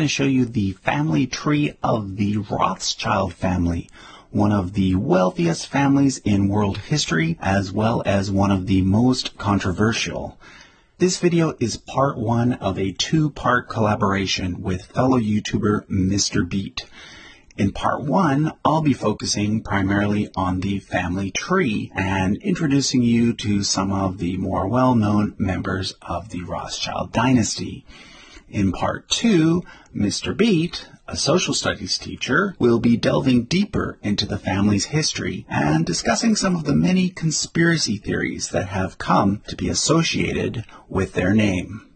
To show you the family tree of the Rothschild family, one of the wealthiest families in world history, as well as one of the most controversial. This video is part one of a two-part collaboration with fellow YouTuber Mr. Beat. In part one, I'll be focusing primarily on the family tree and introducing you to some of the more well-known members of the Rothschild dynasty. In part two, Mr. Beat, a social studies teacher, will be delving deeper into the family's history and discussing some of the many conspiracy theories that have come to be associated with their name.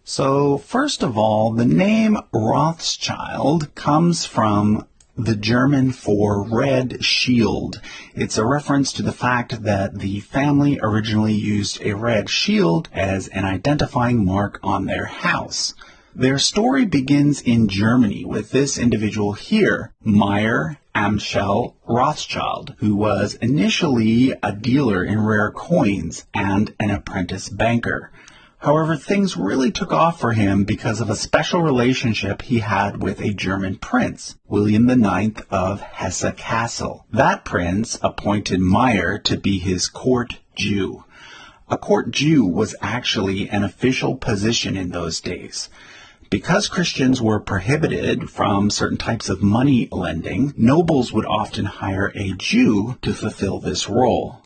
So, first of all, the name Rothschild comes from the German for red shield. It's a reference to the fact that the family originally used a red shield as an identifying mark on their house. Their story begins in Germany with this individual here, Meyer Amschel Rothschild, who was initially a dealer in rare coins and an apprentice banker. However, things really took off for him because of a special relationship he had with a German prince, William IX of Hesse-Kassel. That prince appointed Meyer to be his court Jew. A court Jew was actually an official position in those days. Because Christians were prohibited from certain types of money lending, nobles would often hire a Jew to fulfill this role.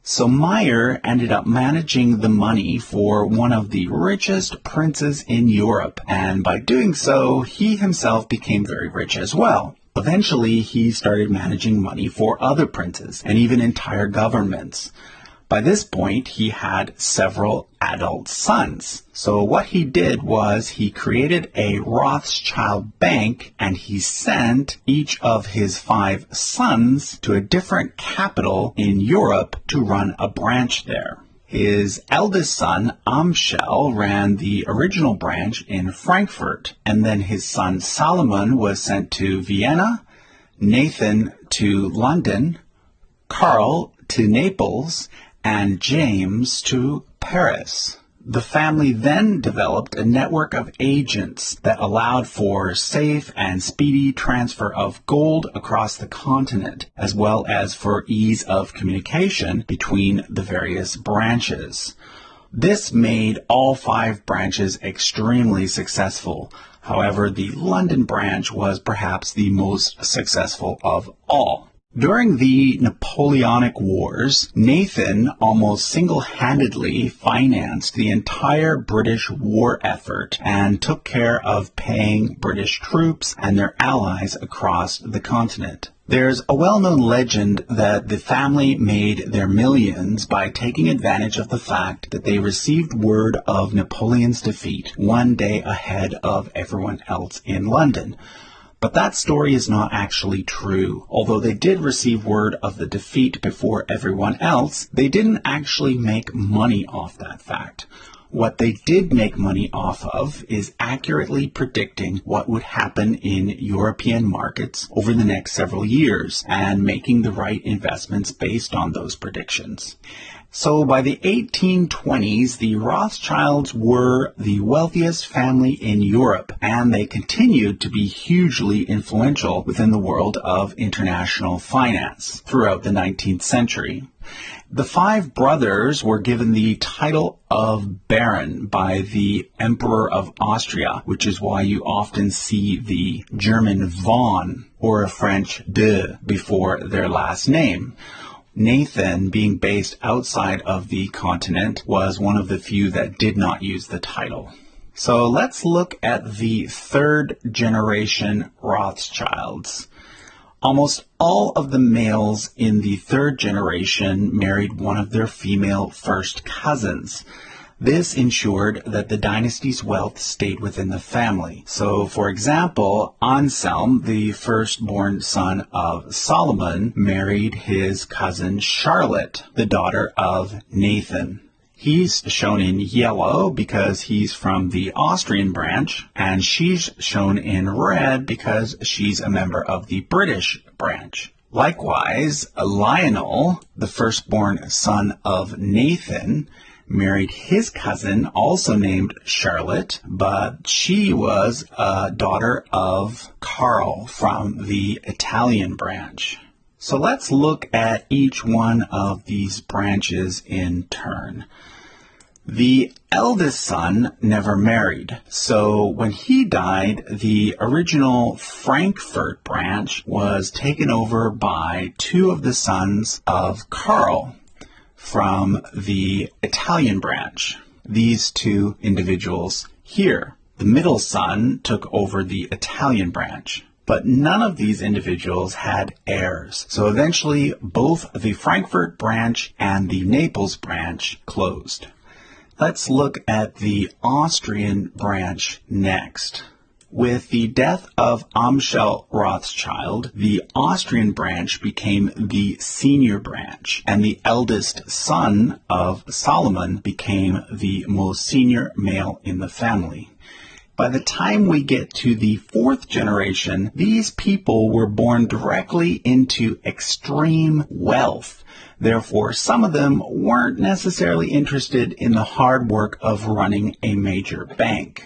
So Meyer ended up managing the money for one of the richest princes in Europe, and by doing so, he himself became very rich as well. Eventually, he started managing money for other princes and even entire governments. By this point, he had several adult sons. So what he did was he created a Rothschild bank, and he sent each of his 5 sons to a different capital in Europe to run a branch there. His eldest son, Amschel, ran the original branch in Frankfurt, and then his son Solomon was sent to Vienna, Nathan to London, Karl to Naples, and James to Paris. The family then developed a network of agents that allowed for safe and speedy transfer of gold across the continent, as well as for ease of communication between the various branches. This made all 5 branches extremely successful. However, the London branch was perhaps the most successful of all. During the Napoleonic Wars, Nathan almost single-handedly financed the entire British war effort and took care of paying British troops and their allies across the continent. There's a well-known legend that the family made their millions by taking advantage of the fact that they received word of Napoleon's defeat one day ahead of everyone else in London. But that story is not actually true. Although they did receive word of the defeat before everyone else, they didn't actually make money off that fact. What they did make money off of is accurately predicting what would happen in European markets over the next several years and making the right investments based on those predictions. So by the 1820s, the Rothschilds were the wealthiest family in Europe, and they continued to be hugely influential within the world of international finance throughout the 19th century. The 5 brothers were given the title of Baron by the Emperor of Austria, which is why you often see the German von or a French de before their last name. Nathan, being based outside of the continent, was one of the few that did not use the title. So let's look at the 3rd generation Rothschilds. Almost all of the males in the 3rd generation married one of their female first cousins. This ensured that the dynasty's wealth stayed within the family. So, for example, Anselm, the firstborn son of Solomon, married his cousin Charlotte, the daughter of Nathan. He's shown in yellow because he's from the Austrian branch, and she's shown in red because she's a member of the British branch. Likewise, Lionel, the firstborn son of Nathan, married his cousin, also named Charlotte, but she was a daughter of Carl from the Italian branch. So let's look at each one of these branches in turn. The eldest son never married, so when he died, the original Frankfurt branch was taken over by two of the sons of Carl from the Italian branch. These two individuals here. The middle son took over the Italian branch. But none of these individuals had heirs. So eventually, both the Frankfurt branch and the Naples branch closed. Let's look at the Austrian branch next. With the death of Amschel Rothschild, the Austrian branch became the senior branch, and the eldest son of Solomon became the most senior male in the family. By the time we get to the fourth generation, these people were born directly into extreme wealth. Therefore, some of them weren't necessarily interested in the hard work of running a major bank.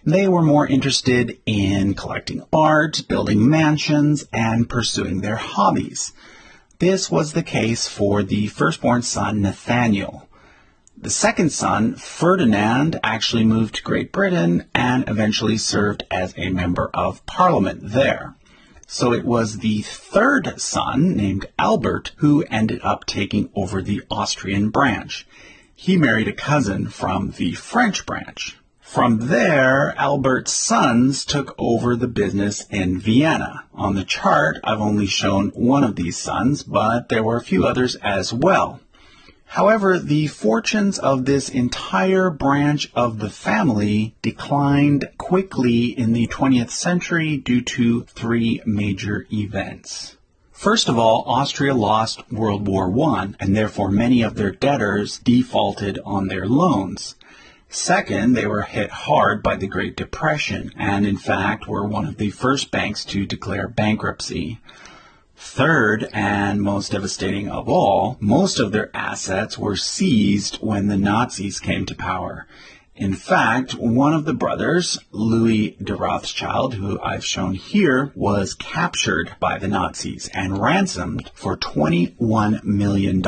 They were more interested in collecting art, building mansions, and pursuing their hobbies. This was the case for the firstborn son, Nathaniel. The second son, Ferdinand, actually moved to Great Britain and eventually served as a member of Parliament there. So it was the third son, named Albert, who ended up taking over the Austrian branch. He married a cousin from the French branch. From there, Albert's sons took over the business in Vienna. On the chart, I've only shown one of these sons, but there were a few others as well. However, the fortunes of this entire branch of the family declined quickly in the 20th century due to three major events. First of all, Austria lost World War I, and therefore many of their debtors defaulted on their loans. Second, they were hit hard by the Great Depression, and in fact were one of the first banks to declare bankruptcy. Third, and most devastating of all, most of their assets were seized when the Nazis came to power. In fact, one of the brothers, Louis de Rothschild, who I've shown here, was captured by the Nazis and ransomed for $21 million.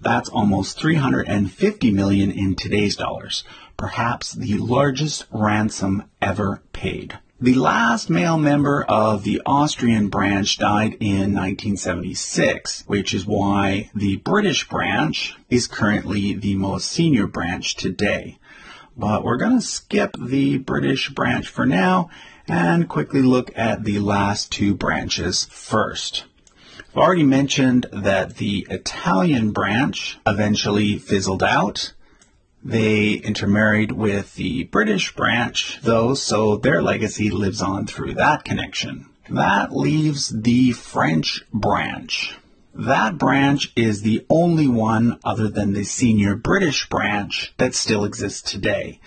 That's almost $350 million in today's dollars, perhaps the largest ransom ever paid. The last male member of the Austrian branch died in 1976, which is why the British branch is currently the most senior branch today. But we're going to skip the British branch for now and quickly look at the last two branches first. I've already mentioned that the Italian branch eventually fizzled out. They intermarried with the British branch, though, so their legacy lives on through that connection. That leaves the French branch. That branch is the only one other than the senior British branch that still exists today.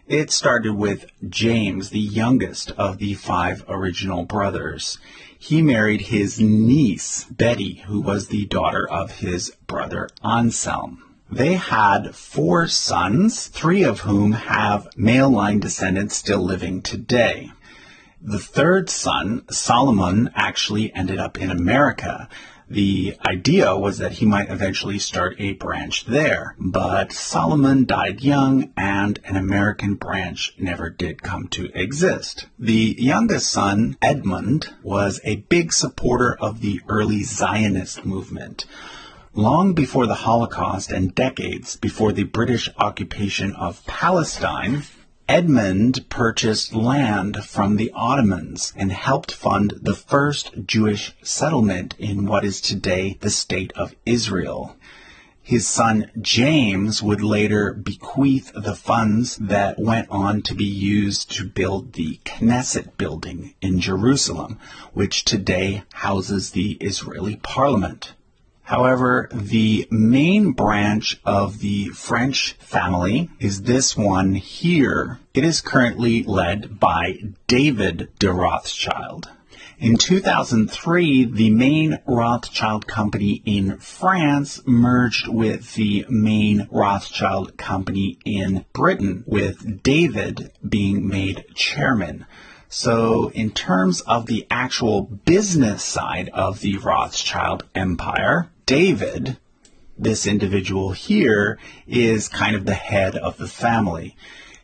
It started with James, the youngest of the 5 original brothers. He married his niece, Betty, who was the daughter of his brother Anselm. They had 4 sons, 3 of whom have male line descendants still living today. The third son, Solomon, actually ended up in America. The idea was that he might eventually start a branch there, but Solomon died young and an American branch never did come to exist. The youngest son, Edmund, was a big supporter of the early Zionist movement. Long before the Holocaust and decades before the British occupation of Palestine, Edmund purchased land from the Ottomans and helped fund the first Jewish settlement in what is today the State of Israel. His son James would later bequeath the funds that went on to be used to build the Knesset building in Jerusalem, which today houses the Israeli parliament. However, the main branch of the French family is this one here. It is currently led by David de Rothschild. In 2003, the main Rothschild company in France merged with the main Rothschild company in Britain, with David being made chairman. So in terms of the actual business side of the Rothschild empire, David, this individual here, is kind of the head of the family.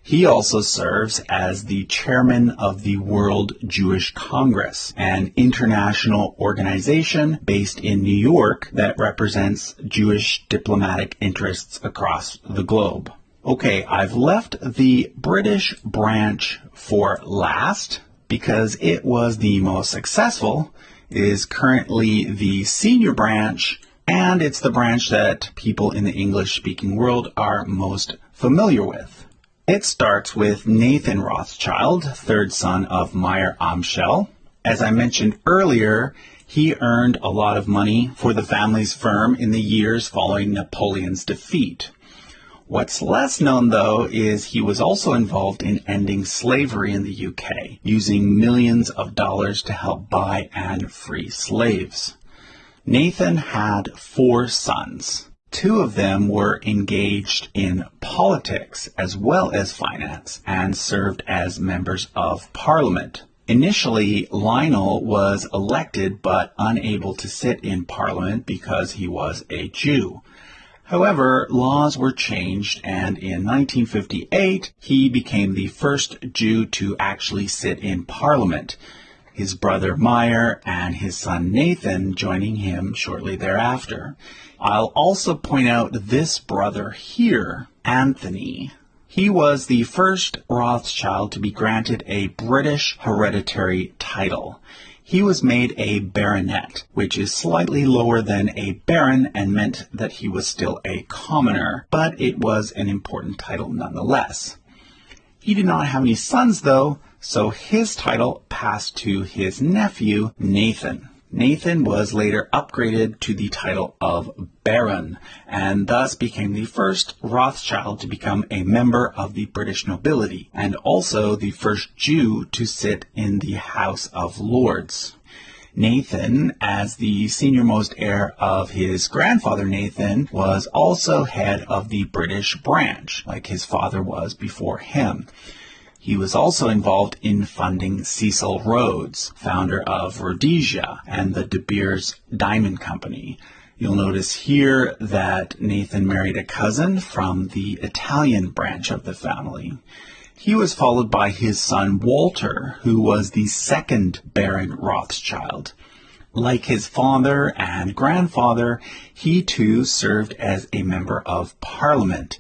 He also serves as the chairman of the World Jewish Congress, an international organization based in New York that represents Jewish diplomatic interests across the globe. Okay, I've left the British branch for last because it was the most successful. It is currently the senior branch, and it's the branch that people in the English-speaking world are most familiar with. It starts with Nathan Rothschild, third son of Meyer Amschel. As I mentioned earlier, he earned a lot of money for the family's firm in the years following Napoleon's defeat. What's less known, though, is he was also involved in ending slavery in the UK, using millions of dollars to help buy and free slaves. Nathan had 4 sons. 2 of them were engaged in politics as well as finance and served as members of parliament. Initially, Lionel was elected but unable to sit in parliament because he was a Jew. However, laws were changed, and in 1958, he became the first Jew to actually sit in parliament, his brother Meyer and his son Nathan joining him shortly thereafter. I'll also point out this brother here, Anthony. He was the first Rothschild to be granted a British hereditary title. He was made a baronet, which is slightly lower than a baron and meant that he was still a commoner, but it was an important title nonetheless. He did not have any sons, though, so his title passed to his nephew, Nathan. Nathan was later upgraded to the title of Baron, and thus became the first Rothschild to become a member of the British nobility, and also the first Jew to sit in the House of Lords. Nathan, as the senior-most heir of his grandfather Nathan, was also head of the British branch, like his father was before him. He was also involved in funding Cecil Rhodes, founder of Rhodesia and the De Beers Diamond Company. You'll notice here that Nathan married a cousin from the Italian branch of the family. He was followed by his son Walter, who was the second Baron Rothschild. Like his father and grandfather, he too served as a member of Parliament.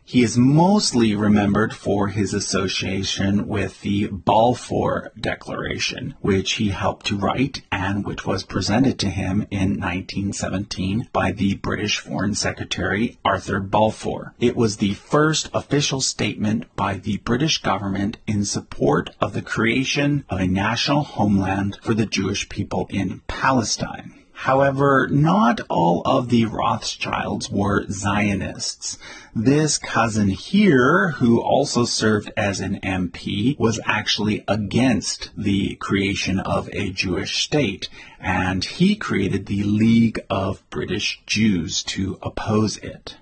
He is mostly remembered for his association with the Balfour Declaration, which he helped to write and which was presented to him in 1917 by the British Foreign Secretary Arthur Balfour. It was the first official statement by the British government in support of the creation of a national homeland for the Jewish people in Palestine. However, not all of the Rothschilds were Zionists. This cousin here, who also served as an MP, was actually against the creation of a Jewish state, and he created the League of British Jews to oppose it.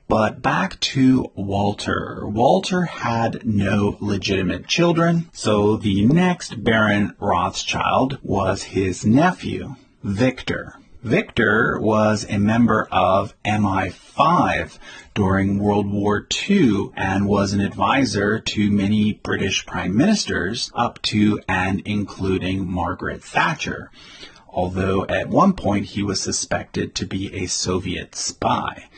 But back to Walter. Walter had no legitimate children, so the next Baron Rothschild was his nephew, Victor. Victor was a member of MI5 during World War II and was an advisor to many British prime ministers up to and including Margaret Thatcher, although at one point he was suspected to be a Soviet spy.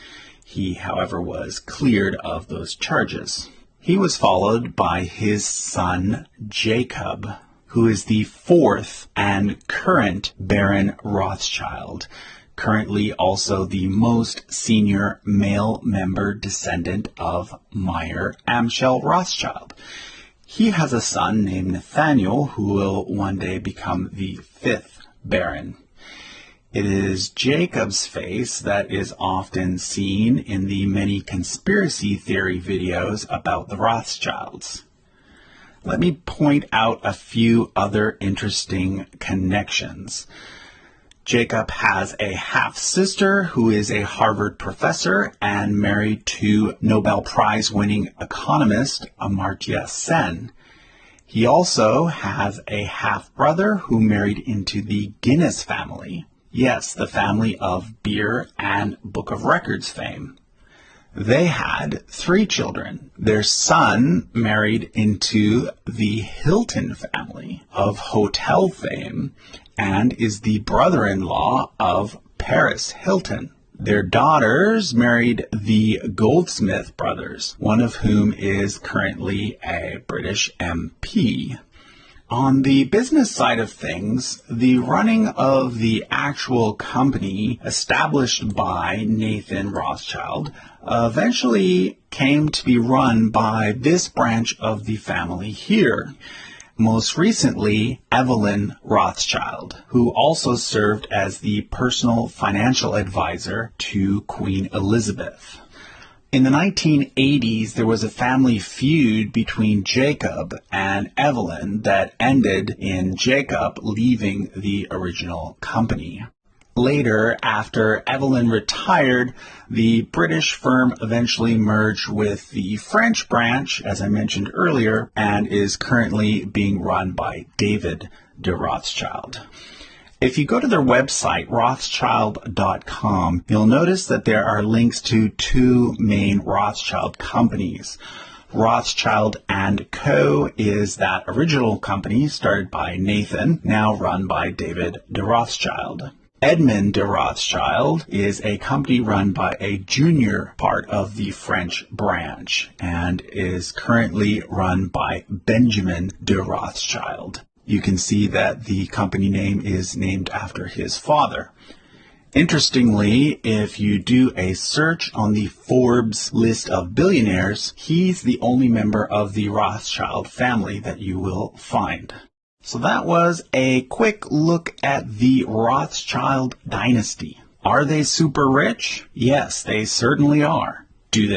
He, however, was cleared of those charges. He was followed by his son Jacob, who is the 4th and current Baron Rothschild, currently also the most senior male member descendant of Meyer Amschel Rothschild. He has a son named Nathaniel, who will one day become the 5th Baron. It is Jacob's face that is often seen in the many conspiracy theory videos about the Rothschilds. Let me point out a few other interesting connections. Jacob has a half-sister who is a Harvard professor and married to Nobel Prize-winning economist Amartya Sen. He also has a half-brother who married into the Guinness family. Yes, the family of beer and Book of Records fame. They had 3 children. Their son married into the Hilton family of hotel fame and is the brother-in-law of Paris Hilton. Their daughters married the Goldsmith brothers, one of whom is currently a British MP. On the business side of things, the running of the actual company established by Nathan Rothschild eventually came to be run by this branch of the family here. Most recently, Evelyn Rothschild, who also served as the personal financial advisor to Queen Elizabeth. In the 1980s, there was a family feud between Jacob and Evelyn that ended in Jacob leaving the original company. Later, after Evelyn retired, the British firm eventually merged with the French branch, as I mentioned earlier, and is currently being run by David de Rothschild. If you go to their website, Rothschild.com, you'll notice that there are links to 2 main Rothschild companies. Rothschild & Co. is that original company started by Nathan, now run by David de Rothschild. Edmond de Rothschild is a company run by a junior part of the French branch and is currently run by Benjamin de Rothschild. You can see that the company name is named after his father. Interestingly, if you do a search on the Forbes list of billionaires, he's the only member of the Rothschild family that you will find. So that was a quick look at the Rothschild dynasty. Are they super rich? Yes, they certainly are. Do they